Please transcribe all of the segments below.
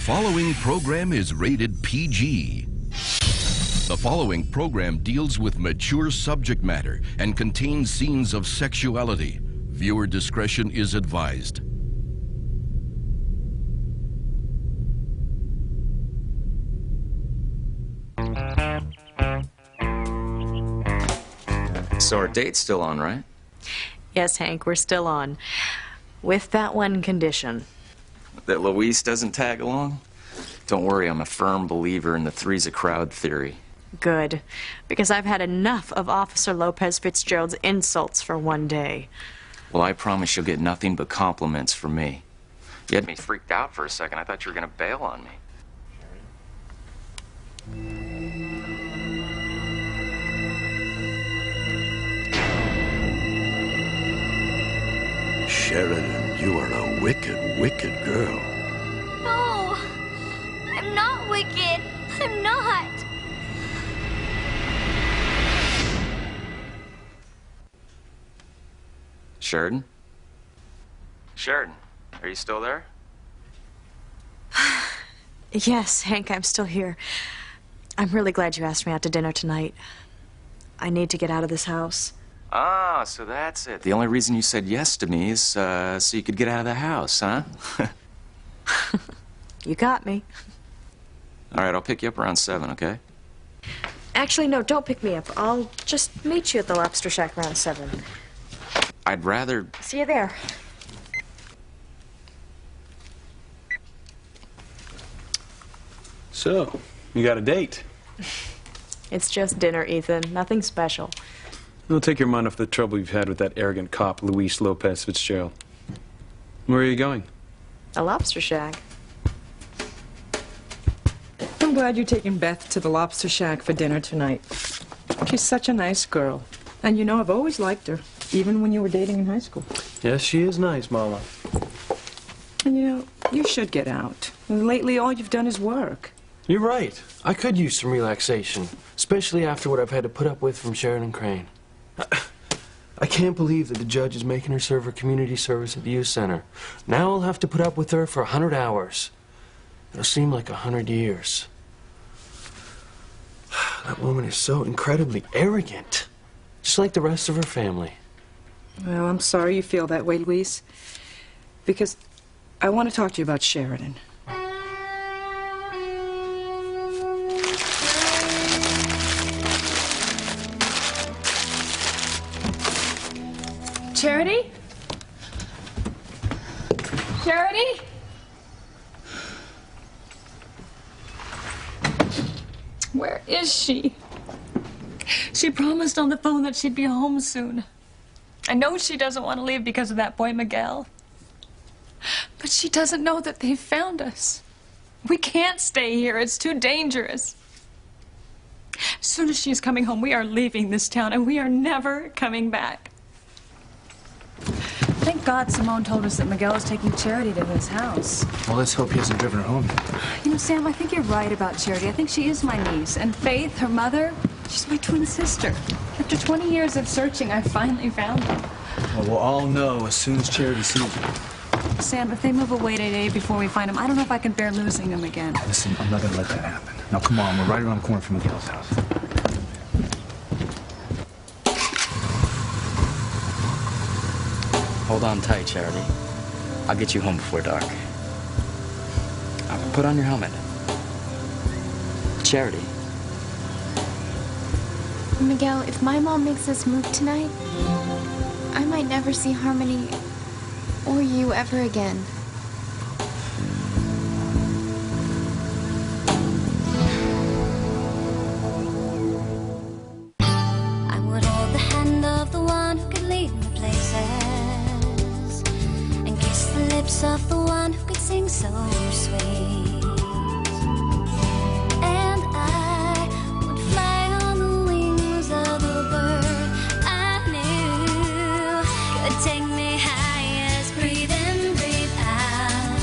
following program is rated PG. The following program deals with mature subject matter and contains scenes of sexuality. Viewer discretion is advised. So our date's still on, right? Yes, Hank, we're still on. With that one condition. That Luis doesn't tag along? Don't worry, I'm a firm believer in the three's a crowd theory. Good. Because I've had enough of Officer Lopez Fitzgerald's insults for one day. Well, I promise you'll get nothing but compliments from me. You had me freaked out for a second. I thought you were going to bail on me. Sheridan, you are a wicked, wicked girl. No, I'm not wicked. I'm not. Sheridan? Sheridan, are you still there? Yes, Hank, I'm still here. I'm really glad you asked me out to dinner tonight. I need to get out of this house. Ah, so that's it. The only reason you said yes to me is so you could get out of the house, huh? You got me. All right, I'll pick you up around 7, okay? Actually, no, don't pick me up. I'll just meet you at the Lobster Shack around 7. I'd rather... See you there. So, you got a date? It's just dinner, Ethan. Nothing special. It'll take your mind off the trouble you've had with that arrogant cop, Luis Lopez Fitzgerald. Where are you going? A Lobster Shack. I'm glad you're taking Beth to the Lobster Shack for dinner tonight. She's such a nice girl. And you know, I've always liked her, even when you were dating in high school. Yes, she is nice, Mama. And you know, you should get out. Lately, all you've done is work. You're right. I could use some relaxation, especially after what I've had to put up with from Sheridan Crane. I can't believe that the judge is making her serve her community service at the youth center. Now I'll have to put up with her for 100 hours. It'll seem like 100 years. That woman is so incredibly arrogant, just like the rest of her family. Well, I'm sorry you feel that way, Luis, because I want to talk to you about Sheridan. Charity? Charity? Where is she? She promised on the phone that she'd be home soon. I know she doesn't want to leave because of that boy Miguel. But she doesn't know that they've found us. We can't stay here. It's too dangerous. As soon as she's coming home, we are leaving this town, and we are never coming back. Thank God Simone told us that Miguel is taking Charity to his house. Well, let's hope he hasn't driven her home yet. You know, Sam, I think you're right about Charity. I think she is my niece. And Faith, her mother, she's my twin sister. After 20 years of searching, I finally found them. Well, we'll all know as soon as Charity sees her. Sam, if they move away today before we find them, I don't know if I can bear losing them again. Listen, I'm not going to let that happen. Now, come on. We're right around the corner from Miguel's house. Hold on tight, Charity. I'll get you home before dark. Put on your helmet. Charity. Miguel, if my mom makes us move tonight, I might never see Harmony or you ever again. I would hold the hand of the one who could lead me places and kiss the lips of the one who could sing so sweet. And I would fly on the wings of the bird I knew could take me highest. Breathe in, breathe out.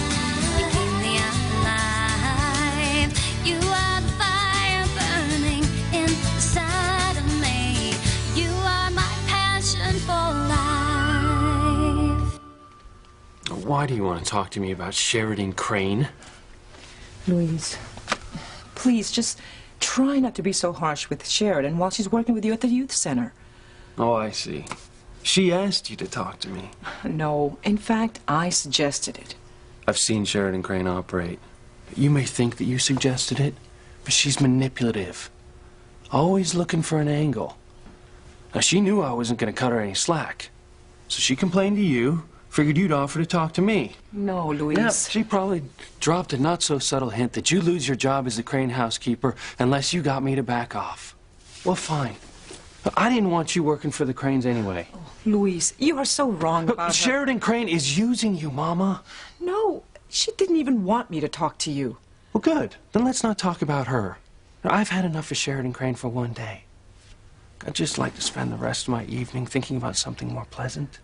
You keep me alive. You are the fire burning inside of me. You are my passion for life. Why do you want to talk to me about Sheridan Crane? Louise, please, just try not to be so harsh with Sheridan while she's working with you at the youth center. Oh, I see. She asked you to talk to me. No, in fact, I suggested it. I've seen Sheridan Crane operate. You may think that you suggested it, but she's manipulative. Always looking for an angle. Now, she knew I wasn't going to cut her any slack. So she complained to you, figured you'd offer to talk to me. No, Louise. Yeah, she probably dropped a not-so-subtle hint that you lose your job as the Crane housekeeper unless you got me to back off. Well, fine. I didn't want you working for the Cranes anyway. Oh, Louise, you are so wrong about her. Sheridan Crane is using you, Mama. No, she didn't even want me to talk to you. Well, good. Then let's not talk about her. I've had enough of Sheridan Crane for one day. I'd just like to spend the rest of my evening thinking about something more pleasant.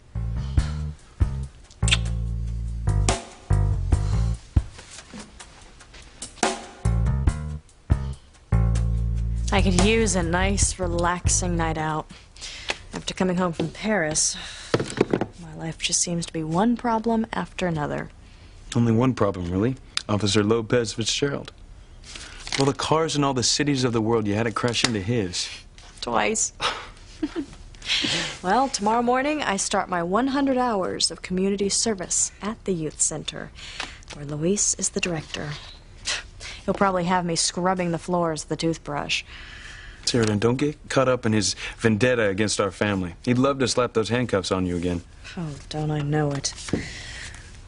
I could use a nice, relaxing night out. After coming home from Paris, my life just seems to be one problem after another. Only one problem, really. Officer Lopez Fitzgerald. Well, the cars in all the cities of the world, you had to crash into his. Twice. Well, tomorrow morning I start my 100 hours of community service at the youth center, where Luis is the director. He'll probably have me scrubbing the floors with a toothbrush. Sheridan, don't get caught up in his vendetta against our family. He'd love to slap those handcuffs on you again. Oh, don't I know it.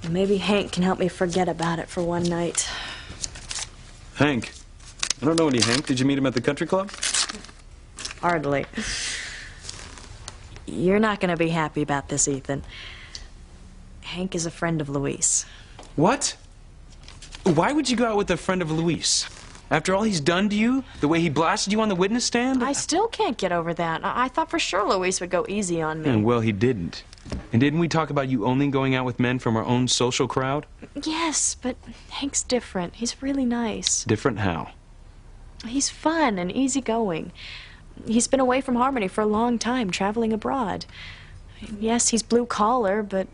Well, maybe Hank can help me forget about it for one night. Hank? I don't know any Hank. Did you meet him at the country club? Hardly. You're not going to be happy about this, Ethan. Hank is a friend of Luis. What? Why would you go out with a friend of Luis? After all he's done to you? The way he blasted you on the witness stand? I still can't get over that. I thought for sure Luis would go easy on me. And well, he didn't. And didn't we talk about you only going out with men from our own social crowd? Yes, but Hank's different. He's really nice. Different how? He's fun and easygoing. He's been away from Harmony for a long time, traveling abroad. Yes, he's blue-collar, but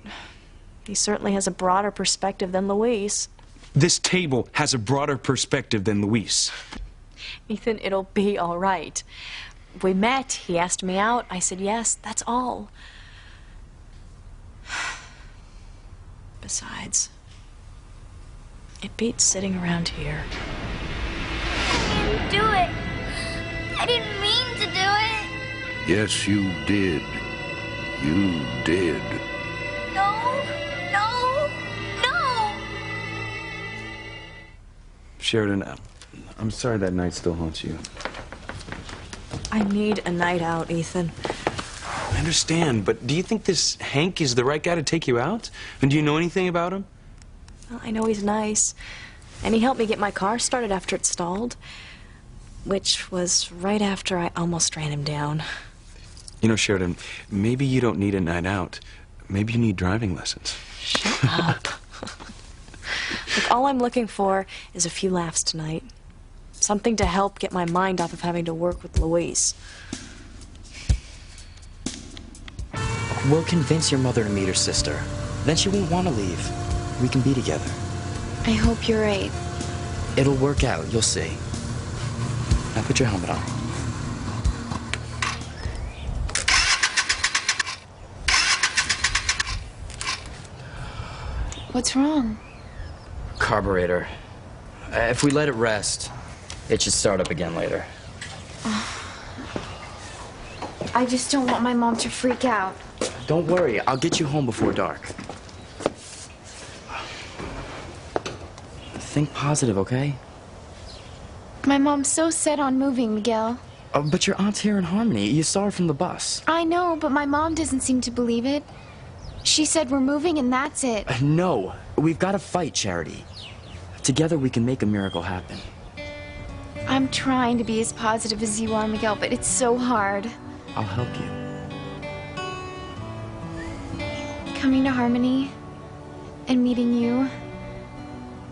he certainly has a broader perspective than Luis. This table has a broader perspective than Luis. Ethan, it'll be all right. We met, he asked me out, I said yes, that's all. Besides, it beats sitting around here. I didn't do it. I didn't mean to do it. Yes, you did. You did. No, no, no. Sheridan, I'm sorry that night still haunts you. I need a night out, Ethan. I understand, but do you think this Hank is the right guy to take you out? And do you know anything about him? Well, I know he's nice. And he helped me get my car started after it stalled. Which was right after I almost ran him down. You know, Sheridan, maybe you don't need a night out. Maybe you need driving lessons. Shut up. Look, all I'm looking for is a few laughs tonight. Something to help get my mind off of having to work with Luis. We'll convince your mother to meet her sister. Then she won't want to leave. We can be together. I hope you're right. It'll work out, you'll see. Now put your helmet on. What's wrong? Carburetor. If we let it rest, it should start up again later. I just don't want my mom to freak out. Don't worry, I'll get you home before dark. Think positive, okay? My mom's so set on moving, Miguel. But your aunt's here in Harmony. You saw her from the bus. I know, but my mom doesn't seem to believe it. She said we're moving and that's it. No, we've got to fight, Charity. Together we can make a miracle happen. I'm trying to be as positive as you are, Miguel, but it's so hard. I'll help you. Coming to Harmony and meeting you,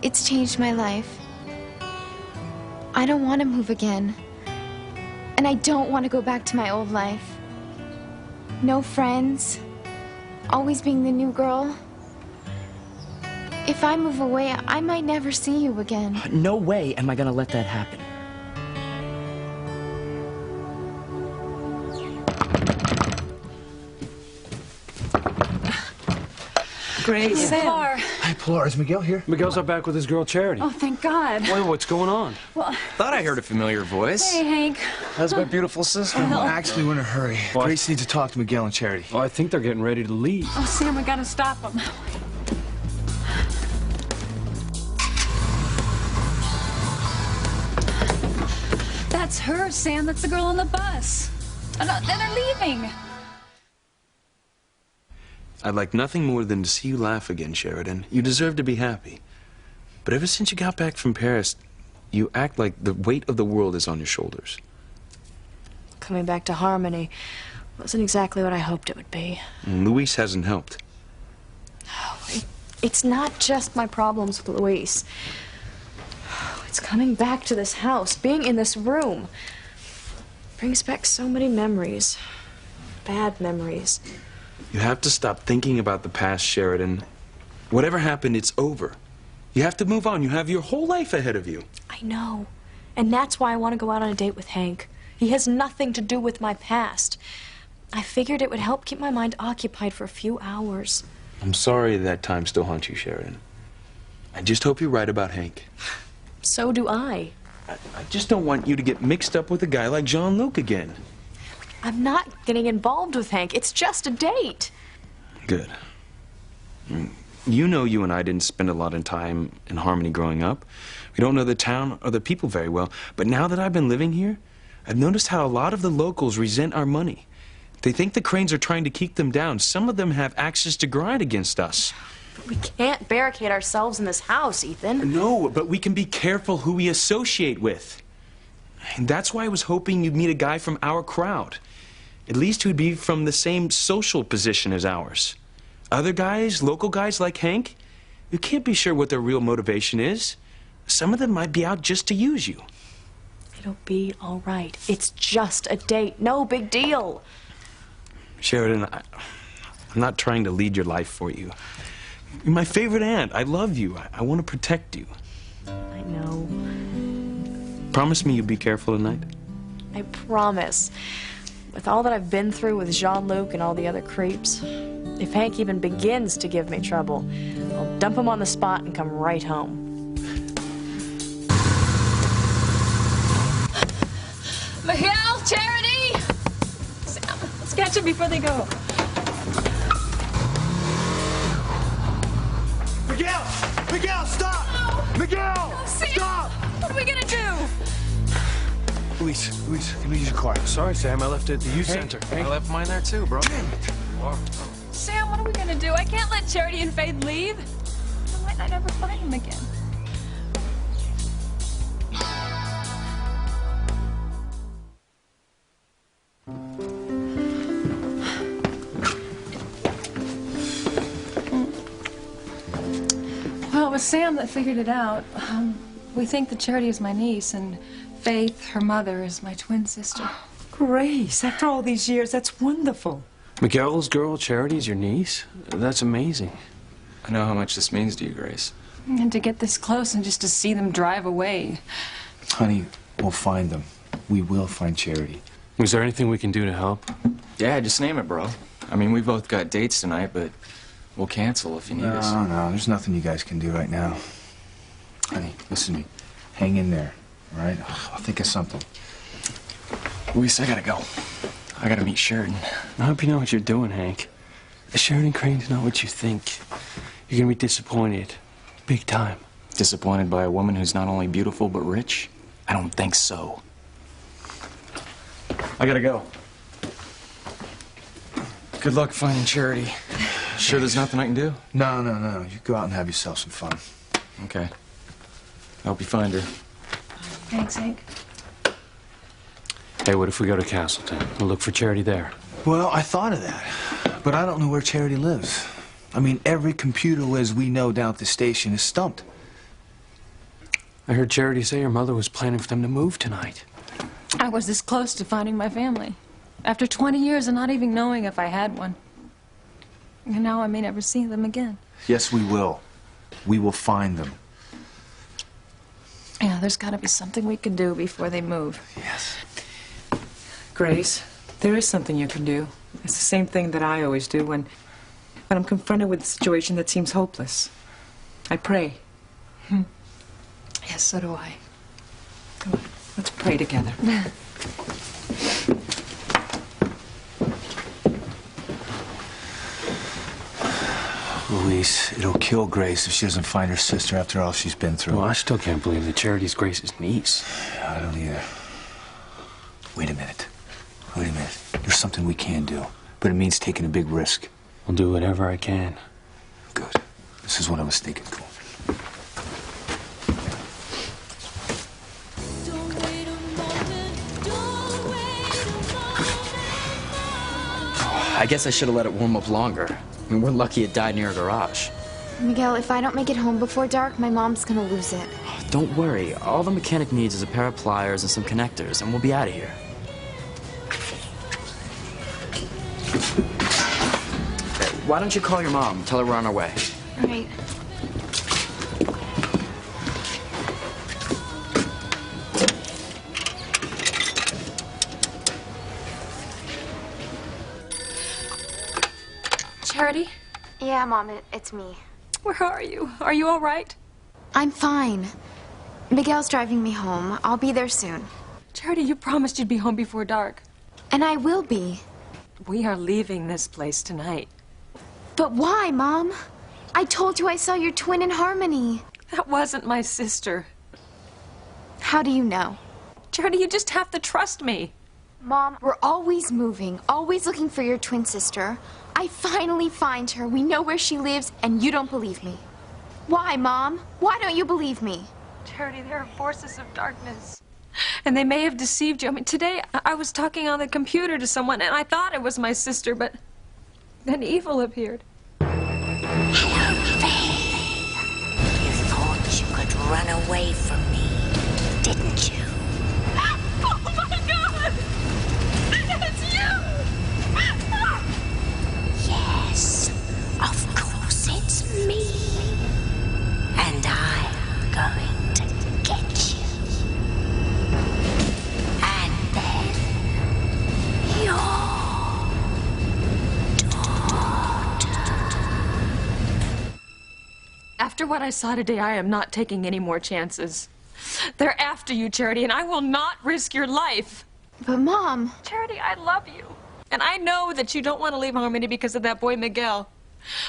it's changed my life. I don't want to move again. And I don't want to go back to my old life. No friends. Always being the new girl. If I move away, I might never see you again. No way am I gonna let that happen. Grace. Pilar. Hey, Pilar, is Miguel here? Miguel's out back with his girl, Charity. Oh, thank God. Wait, what's going on? Well, Thought I heard a familiar voice. hey, Hank. How's my beautiful sister? Actually, we're in a hurry. What? Grace needs to talk to Miguel and Charity. Well, I think they're getting ready to leave. Oh, Sam, we gotta stop him. That's her, Sam. That's the girl on the bus. And they're leaving. I'd like nothing more than to see you laugh again, Sheridan. You deserve to be happy. But ever since you got back from Paris, you act like the weight of the world is on your shoulders. Coming back to Harmony wasn't exactly what I hoped it would be. And Luis hasn't helped. It's not just my problems with Luis. It's coming back to this house, being in this room. Brings back so many memories. Bad memories. You have to stop thinking about the past, Sheridan. Whatever happened, it's over. You have to move on. You have your whole life ahead of you. I know. And that's why I want to go out on a date with Hank. He has nothing to do with my past. I figured it would help keep my mind occupied for a few hours. I'm sorry that time still haunts you, Sheridan. I just hope you're right about Hank. So do I. I just don't want you to get mixed up with a guy like Jean-Luc again. I'm not getting involved with Hank. It's just a date. Good. You know you and I didn't spend a lot of time in Harmony growing up. We don't know the town or the people very well. But now that I've been living here, I've noticed how a lot of the locals resent our money. They think the Cranes are trying to keep them down. Some of them have axes to grind against us. But we can't barricade ourselves in this house, Ethan. No, but we can be careful who we associate with. And that's why I was hoping you'd meet a guy from our crowd. At least who'd be from the same social position as ours. Other guys, local guys like Hank, you can't be sure what their real motivation is. Some of them might be out just to use you. It'll be all right. It's just a date. No big deal. Sheridan, I'm not trying to lead your life for you. You're my favorite aunt. I love you. I want to protect you. I know. Promise me you'll be careful tonight. I promise. With all that I've been through with Jean-Luc and all the other creeps, if Hank even begins to give me trouble, I'll dump him on the spot and come right home. Miguel, Charity! Sam, let's catch them before they go. Miguel! Miguel, stop! No. Miguel! No, Sam. Stop! What are we gonna do? Luis, can we use your car? Sorry, Sam. I left it at the youth center. I left mine there too, bro. Damn it! Sam, what are we gonna do? I can't let Charity and Faith leave. I might not ever find them again. Well, it was Sam that figured it out. We think that Charity is my niece, and Faith, her mother, is my twin sister. Grace, after all these years, that's wonderful. Miguel's girl, Charity, is your niece? That's amazing. I know how much this means to you, Grace. And to get this close and just to see them drive away. Honey, we'll find them. We will find Charity. Is there anything we can do to help? Yeah, just name it, bro. I mean, we both got dates tonight, but we'll cancel if you need us. No, there's nothing you guys can do right now. Honey, listen to me. Hang in there, all right? I'll think of something. Luis, I gotta go. I gotta meet Sheridan. I hope you know what you're doing, Hank. Sheridan Crane's not what you think. You're gonna be disappointed. Big time. Disappointed by a woman who's not only beautiful but rich? I don't think so. I gotta go. Good luck finding Charity. Sure there's nothing I can do? No. You go out and have yourself some fun. Okay. I hope you find her. Thanks, Hank. Hey, what if we go to Castleton? We'll look for Charity there. Well, I thought of that, but I don't know where Charity lives. I mean, every computer whiz we know down at the station is stumped. I heard Charity say her mother was planning for them to move tonight. I was this close to finding my family. After 20 years and not even knowing if I had one. And now I may never see them again. Yes, we will. We will find them. Yeah, there's got to be something we can do before they move. Yes. Grace, there is something you can do. It's the same thing that I always do when I'm confronted with a situation that seems hopeless. I pray. Yes, so do I. Come on, let's pray together. Luis, it'll kill Grace if she doesn't find her sister after all she's been through. Well, I still can't believe that Charity's Grace's niece. I don't either. Wait a minute. Wait a minute. There's something we can do, but it means taking a big risk. I'll do whatever I can. Good. This is what I was thinking. Cool. I guess I should have let it warm up longer. I mean, we're lucky it died near a garage. Miguel, if I don't make it home before dark, my mom's gonna lose it. Don't worry. All the mechanic needs is a pair of pliers and some connectors, and we'll be out of here. Hey, why don't you call your mom? Tell her we're on our way. All right. Charity? Yeah, Mom, it's me. Where are you? Are you all right? I'm fine. Miguel's driving me home. I'll be there soon. Charity, you promised you'd be home before dark. And I will be. We are leaving this place tonight. But why, Mom? I told you I saw your twin in Harmony. That wasn't my sister. How do you know? Charity, you just have to trust me. Mom, we're always moving, always looking for your twin sister. I finally find her. We know where she lives, and you don't believe me. Why, Mom? Why don't you believe me? Charity, there are forces of darkness. And they may have deceived you. I mean, today I was talking on the computer to someone, and I thought it was my sister, but then evil appeared. Hello, Faith. You thought you could run away from me, didn't you? Oh, my God! It's you! Yes, of course it's me. And I'm going to get you. And then your daughter. After what I saw today, I am not taking any more chances. They're after you, Charity, and I will not risk your life. But, Mom... Charity, I love you. And I know that you don't want to leave Harmony because of that boy Miguel.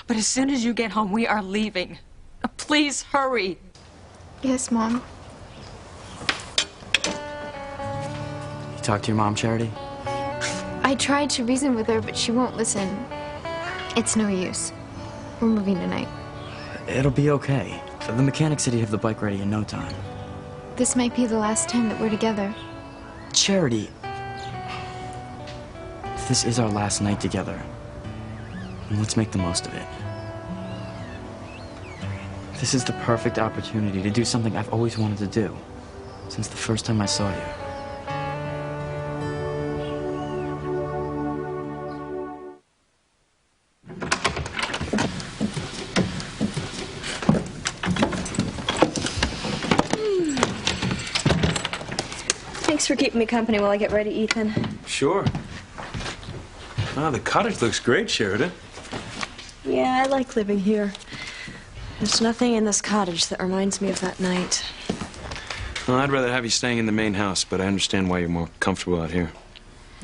But as soon as you get home, we are leaving. Please hurry. Yes, Mom. You talk to your mom, Charity? I tried to reason with her, but she won't listen. It's no use. We're moving tonight. It'll be okay. The mechanic said he'd have the bike ready in no time. This might be the last time that we're together. Charity, this is our last night together. And let's make the most of it. This is the perfect opportunity to do something I've always wanted to do, since the first time I saw you. Thanks for keeping me company while I get ready, Ethan. Sure. Wow, the cottage looks great, Sheridan. Yeah, I like living here. There's nothing in this cottage that reminds me of that night. Well, I'd rather have you staying in the main house, but I understand why you're more comfortable out here.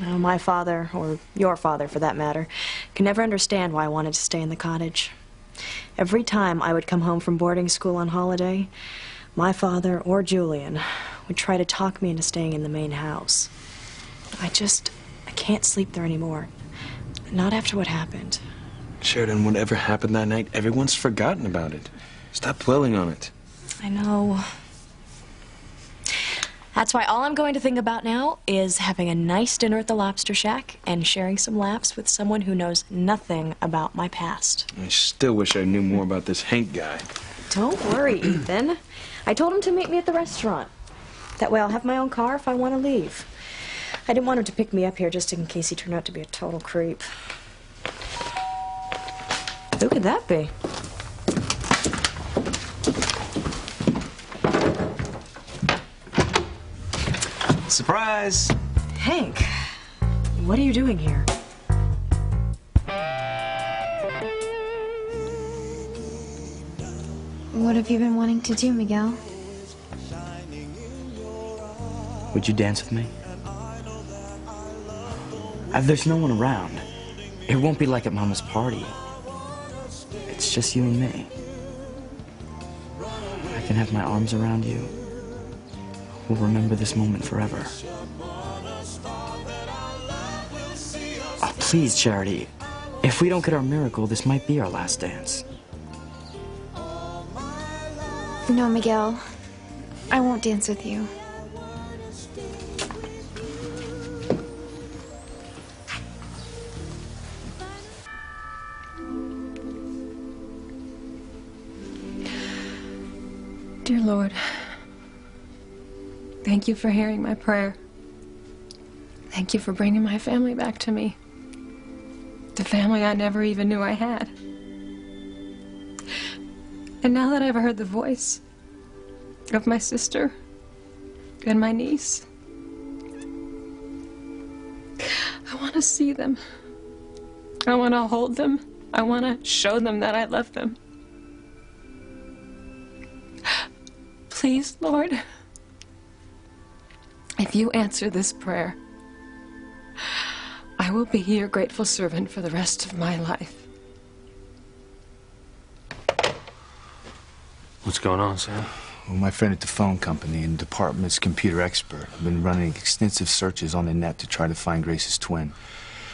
Oh, my father, or your father for that matter, can never understand why I wanted to stay in the cottage. Every time I would come home from boarding school on holiday, my father or Julian would try to talk me into staying in the main house. I can't sleep there anymore. Not after what happened. Sheridan, whatever happened that night, everyone's forgotten about it. Stop dwelling on it. I know. That's why all I'm going to think about now is having a nice dinner at the Lobster Shack and sharing some laughs with someone who knows nothing about my past. I still wish I knew more about this Hank guy. Don't worry, Ethan. I told him to meet me at the restaurant. That way I'll have my own car if I want to leave. I didn't want him to pick me up here just in case he turned out to be a total creep. Who could that be? Surprise! Hank, what are you doing here? What have you been wanting to do, Miguel? Would you dance with me? There's no one around. It won't be like at Mama's party. It's just you and me. I can have my arms around you. We'll remember this moment forever. Oh, please, Charity. If we don't get our miracle, this might be our last dance. No, Miguel. I won't dance with you. Dear Lord, thank you for hearing my prayer. Thank you for bringing my family back to me. The family I never even knew I had. And now that I've heard the voice of my sister and my niece, I want to see them. I want to hold them. I want to show them that I love them. Please, Lord, if you answer this prayer, I will be your grateful servant for the rest of my life. What's going on, Sam? Well, my friend at the phone company and the department's computer expert have been running extensive searches on the net to try to find Grace's twin.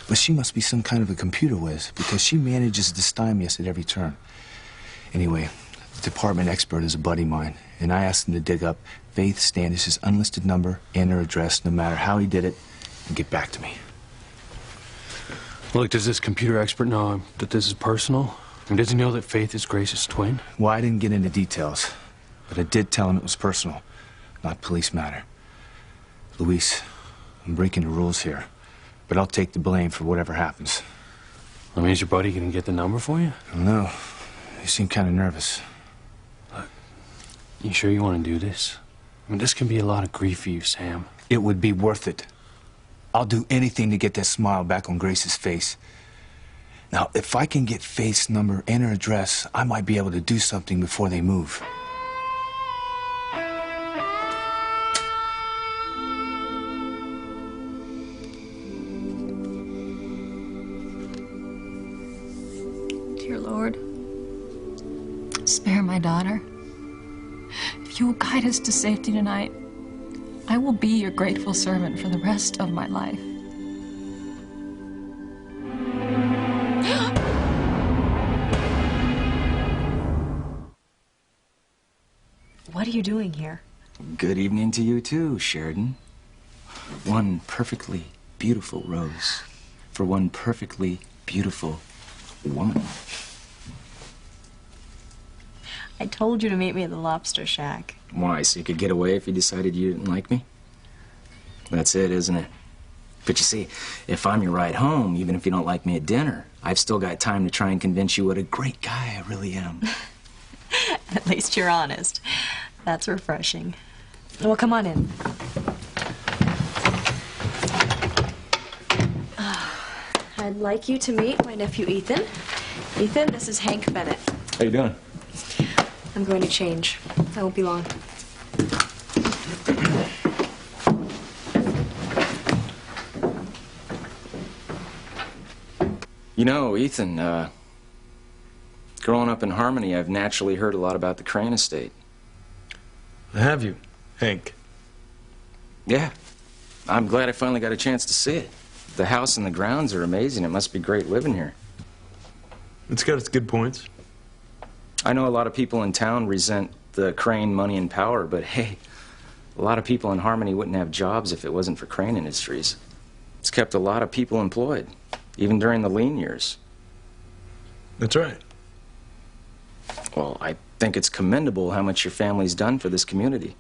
But she must be some kind of a computer whiz because she manages to stymie us at every turn. Anyway, the department expert is a buddy of mine, and I asked him to dig up Faith Standish's unlisted number and her address, no matter how he did it, and get back to me. Look, does this computer expert know that this is personal? And does he know that Faith is Grace's twin? Well, I didn't get into details, but I did tell him it was personal, not police matter. Luis, I'm breaking the rules here, but I'll take the blame for whatever happens. I mean, is your buddy gonna get the number for you? I don't know. He seemed kind of nervous. Look, you sure you want to do this? I mean, this can be a lot of grief for you, Sam. It would be worth it. I'll do anything to get that smile back on Grace's face. Now, if I can get Faith's number and her address, I might be able to do something before they move. Dear Lord, spare my daughter. If you will guide us to safety tonight, I will be your grateful servant for the rest of my life. What are you doing here? Good evening to you too, Sheridan. One perfectly beautiful rose for one perfectly beautiful woman. I told you to meet me at the Lobster Shack. Why, so you could get away if you decided you didn't like me? That's it, isn't it? But you see, if I'm your ride home, even if you don't like me at dinner, I've still got time to try and convince you what a great guy I really am. At least you're honest. That's refreshing. Well, come on in. I'd like you to meet my nephew, Ethan. Ethan, this is Hank Bennett. How you doing? I'm going to change. I won't be long. You know, Ethan, growing up in Harmony, I've naturally heard a lot about the Crane estate. Have you, Hank? Yeah. I'm glad I finally got a chance to see it. The house and the grounds are amazing. It must be great living here. It's got its good points. I know a lot of people in town resent the Crane money and power, but hey, a lot of people in Harmony wouldn't have jobs if it wasn't for Crane Industries. It's kept a lot of people employed, even during the lean years. That's right. Well, I think it's commendable how much your family's done for this community.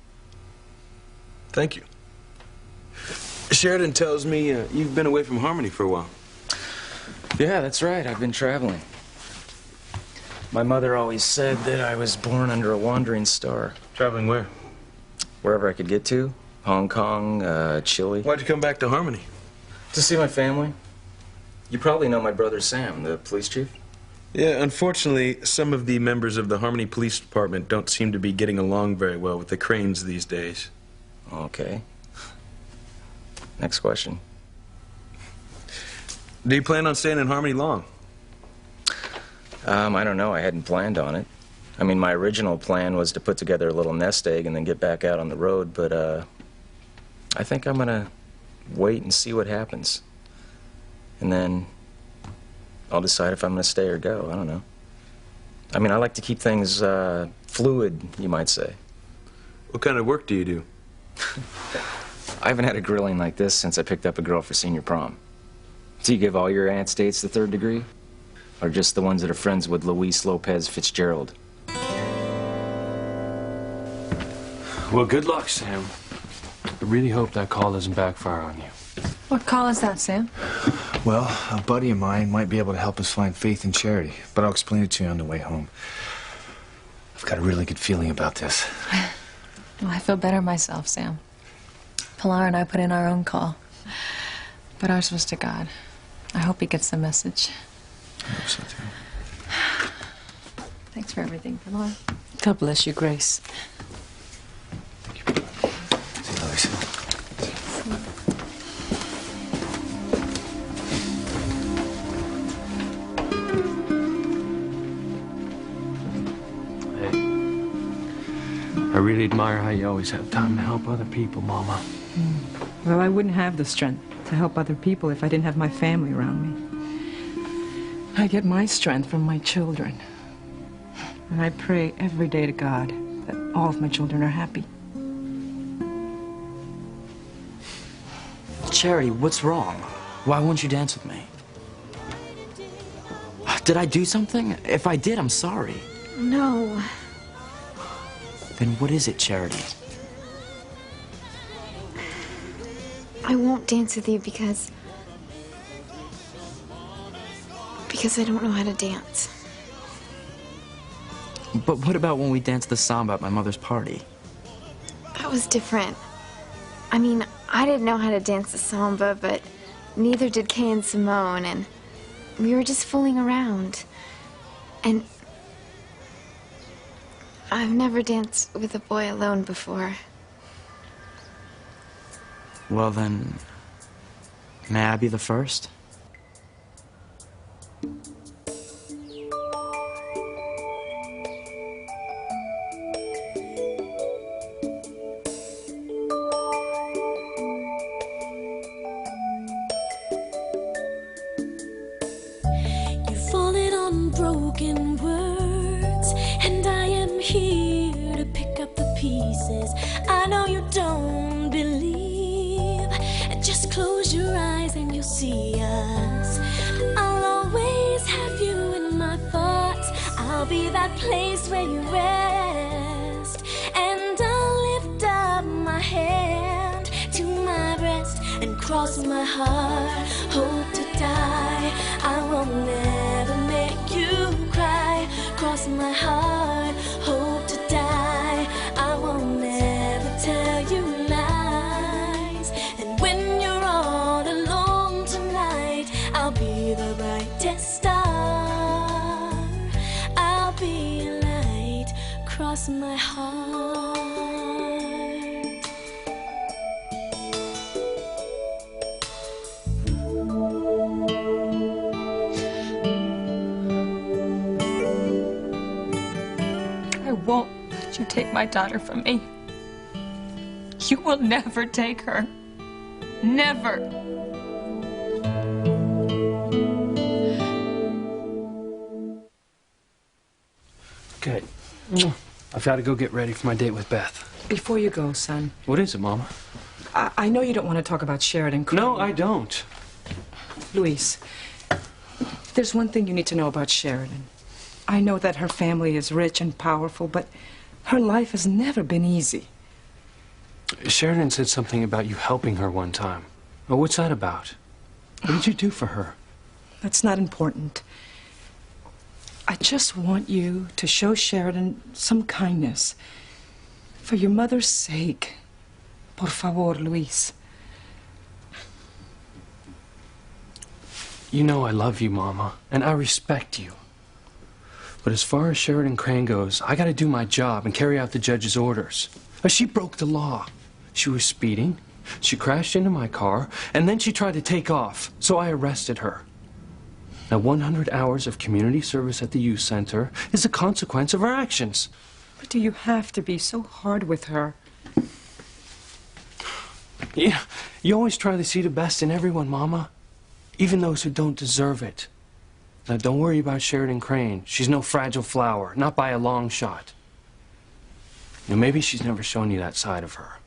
Thank you. Sheridan tells me you've been away from Harmony for a while. Yeah, that's right. I've been traveling. My mother always said that I was born under a wandering star. Traveling where? Wherever I could get to. Hong Kong, Chile. Why'd you come back to Harmony? To see my family. You probably know my brother Sam, the police chief. Yeah, unfortunately, some of the members of the Harmony Police Department don't seem to be getting along very well with the Cranes these days. Okay. Next question. Do you plan on staying in Harmony long? I don't know. I hadn't planned on it. I mean, my original plan was to put together a little nest egg and then get back out on the road, but I think I'm gonna wait and see what happens. And then I'll decide if I'm gonna stay or go. I don't know. I mean, I like to keep things fluid, you might say. What kind of work do you do? I haven't had a grilling like this since I picked up a girl for senior prom. Do you give all your aunt's dates the 3rd degree? Or just the ones that are friends with Luis Lopez Fitzgerald? Well, good luck, Sam. I really hope that call doesn't backfire on you. What call is that, Sam? Well, a buddy of mine might be able to help us find Faith and Charity, but I'll explain it to you on the way home. I've got a really good feeling about this. Well, I feel better myself, Sam. Pilar and I put in our own call. But ours was to God. I hope he gets the message. I hope so, too. Thanks for everything, Pilar. God bless you, Grace. See you, Lois. I really admire how you always have time to help other people, Mama. Well, I wouldn't have the strength to help other people if I didn't have my family around me. I get my strength from my children. And I pray every day to God that all of my children are happy. Charity, what's wrong? Why won't you dance with me? Did I do something? If I did, I'm sorry. No. Then what is it, Charity? I won't dance with you because I don't know how to dance. But what about when we danced the samba at my mother's party? That was different. I mean, I didn't know how to dance the samba, but neither did Kay and Simone, and we were just fooling around. And I've never danced with a boy alone before. Well then, may I be the first? You've fallen on broken words, and I am here to pick up the pieces. I know you don't believe. Just close your eyes and you'll see us. I'll always have you in my thoughts. I'll be that place where you rest, and I'll lift up my hand to my breast and cross my heart. Hope to die. I will never make you cry. Cross my heart. Hope to die. I will never tell you lies. And when you're all alone tonight, I'll be the brightest star. I'll be a light. Cross my heart. I won't let you take my daughter from me. You will never take her. Never. Okay. I've got to go get ready for my date with Beth. Before you go, son, What is it, Mama? I know you don't want to talk about Sheridan Crane. No, I don't. Luis, there's one thing you need to know about Sheridan. I know that her family is rich and powerful, but her life has never been easy. Sheridan said something about you helping her one time. Well, what's that about? What did you do for her? That's not important. I just want you to show Sheridan some kindness. For your mother's sake. Por favor, Luis. You know I love you, Mama, and I respect you. But as far as Sheridan Crane goes, I gotta do my job and carry out the judge's orders. She broke the law. She was speeding, she crashed into my car, and then she tried to take off, so I arrested her. Now, 100 hours of community service at the youth center is a consequence of her actions. But do you have to be so hard with her? Yeah, you always try to see the best in everyone, Mama. Even those who don't deserve it. Now, don't worry about Sheridan Crane. She's no fragile flower, not by a long shot. Now, maybe she's never shown you that side of her.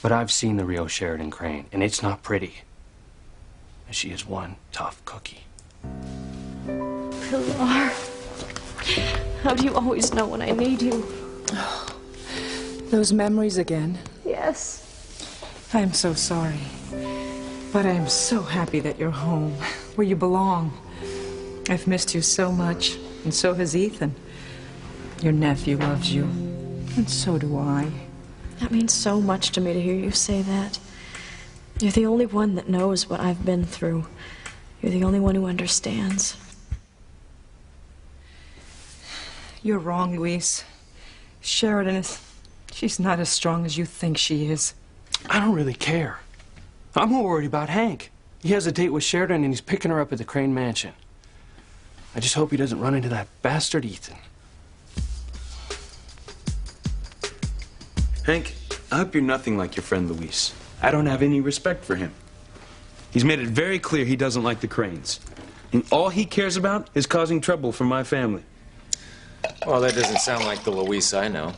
But I've seen the real Sheridan Crane, and it's not pretty. And she is one tough cookie. Pilar, how do you always know when I need you? Those memories again. Yes. I'm so sorry. But I am so happy that you're home, where you belong. I've missed you so much, and so has Ethan. Your nephew loves you, and so do I. That means so much to me to hear you say that. You're the only one that knows what I've been through. You're the only one who understands. You're wrong, Luis. Sheridan is... she's not as strong as you think she is. I don't really care. I'm more worried about Hank. He has a date with Sheridan, and he's picking her up at the Crane Mansion. I just hope he doesn't run into that bastard Ethan. Hank, I hope you're nothing like your friend Luis. I don't have any respect for him. He's made it very clear he doesn't like the Cranes. And all he cares about is causing trouble for my family. Well, that doesn't sound like the Luis I know.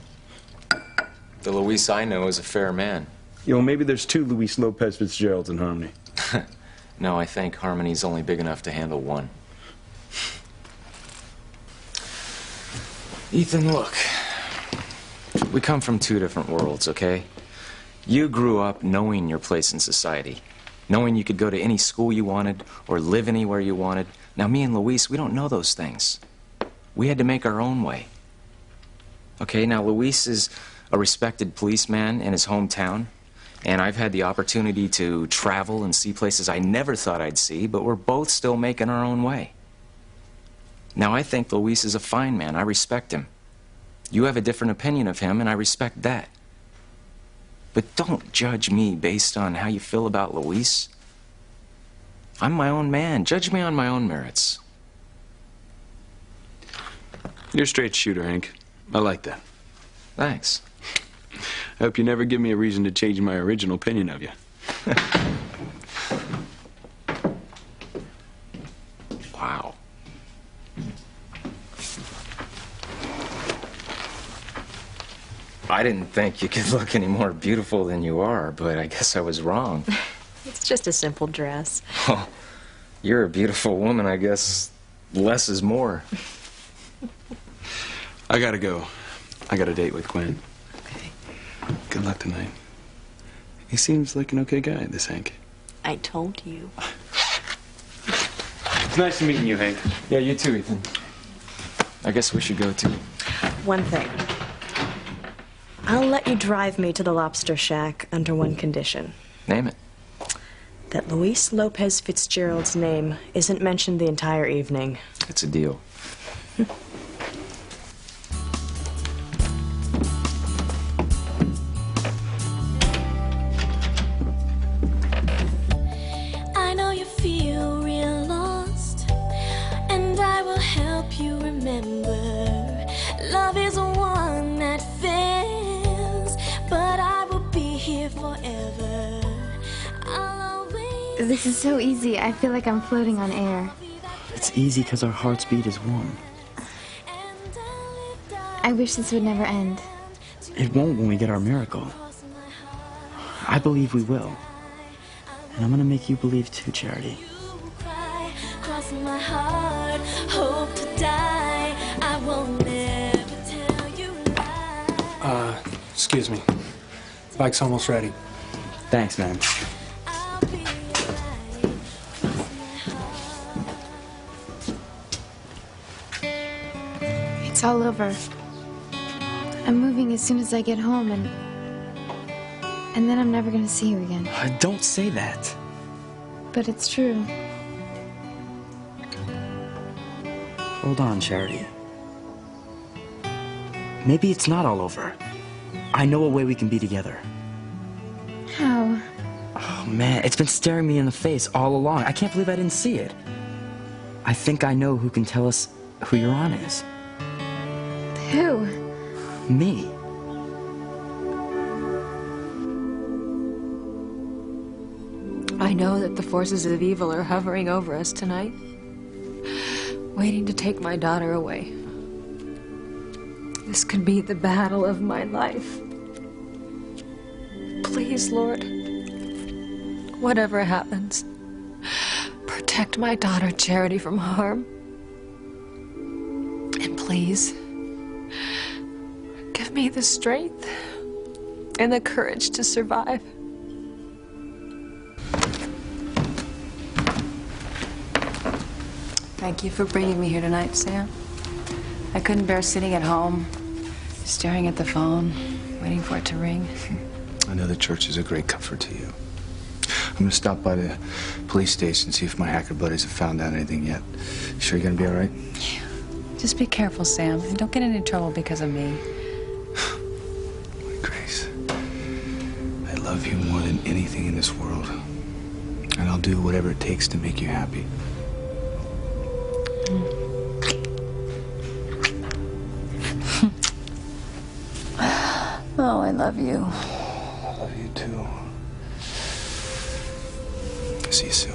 The Luis I know is a fair man. You know, maybe there's two Luis Lopez Fitzgeralds in Harmony. No, I think Harmony's only big enough to handle one. Ethan, look. We come from two different worlds, okay? You grew up knowing your place in society, knowing you could go to any school you wanted or live anywhere you wanted. Now, me and Luis, we don't know those things. We had to make our own way. Okay, now Luis is a respected policeman in his hometown, and I've had the opportunity to travel and see places I never thought I'd see, but we're both still making our own way. Now, I think Luis is a fine man. I respect him. You have a different opinion of him, and I respect that. But don't judge me based on how you feel about Luis. I'm my own man. Judge me on my own merits. You're a straight shooter, Hank. I like that. Thanks. I hope you never give me a reason to change my original opinion of you. Wow. I didn't think you could look any more beautiful than you are, but I guess I was wrong. It's just a simple dress. Oh, you're a beautiful woman. I guess less is more. I gotta go. I got a date with Gwen. Okay. Good luck tonight. He seems like an okay guy, this Hank. I told you. It's nice meeting you, Hank. Yeah, you too, Ethan. I guess we should go too. One thing. I'll let you drive me to the Lobster Shack under one condition. Name it. That Luis Lopez Fitzgerald's name isn't mentioned the entire evening. It's a deal. I know you feel real lost, and I will help you remember. Love is one that fails, but I will be here forever. I'll always... This is so easy. I feel like I'm floating on air. It's easy because our heart's beat is one. I wish this would never end. It won't when we get our miracle. I believe we will. And I'm gonna make you believe too, Charity. Cross my heart, hope to die. I won't never tell you lies. Excuse me. Bike's almost ready. Thanks, man. It's all over. I'm moving as soon as I get home, and And then I'm never gonna see you again. Don't say that. But it's true. Hold on, Charity. Maybe it's not all over. I know a way we can be together. How? Oh, man, it's been staring me in the face all along. I can't believe I didn't see it. I think I know who can tell us who your aunt is. Who? Me. I know that the forces of evil are hovering over us tonight, waiting to take my daughter away. This could be the battle of my life. Please, Lord, whatever happens, protect my daughter Charity from harm. And please, give me the strength and the courage to survive. Thank you for bringing me here tonight, Sam. I couldn't bear sitting at home, staring at the phone, waiting for it to ring. I know the church is a great comfort to you. I'm gonna stop by the police station, see if my hacker buddies have found out anything yet. You sure you're gonna be all right? Yeah. Just be careful, Sam, and don't get in any trouble because of me. Grace, I love you more than anything in this world. And I'll do whatever it takes to make you happy. Oh, I love you. I love you too. See you soon.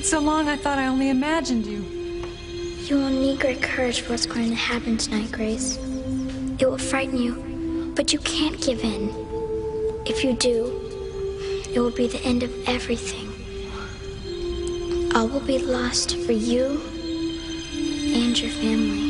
So long, I thought I only imagined you. You will need great courage for what's going to happen tonight, Grace. It will frighten you, but you can't give in. If you do, it will be the end of everything. All will be lost for you and your family.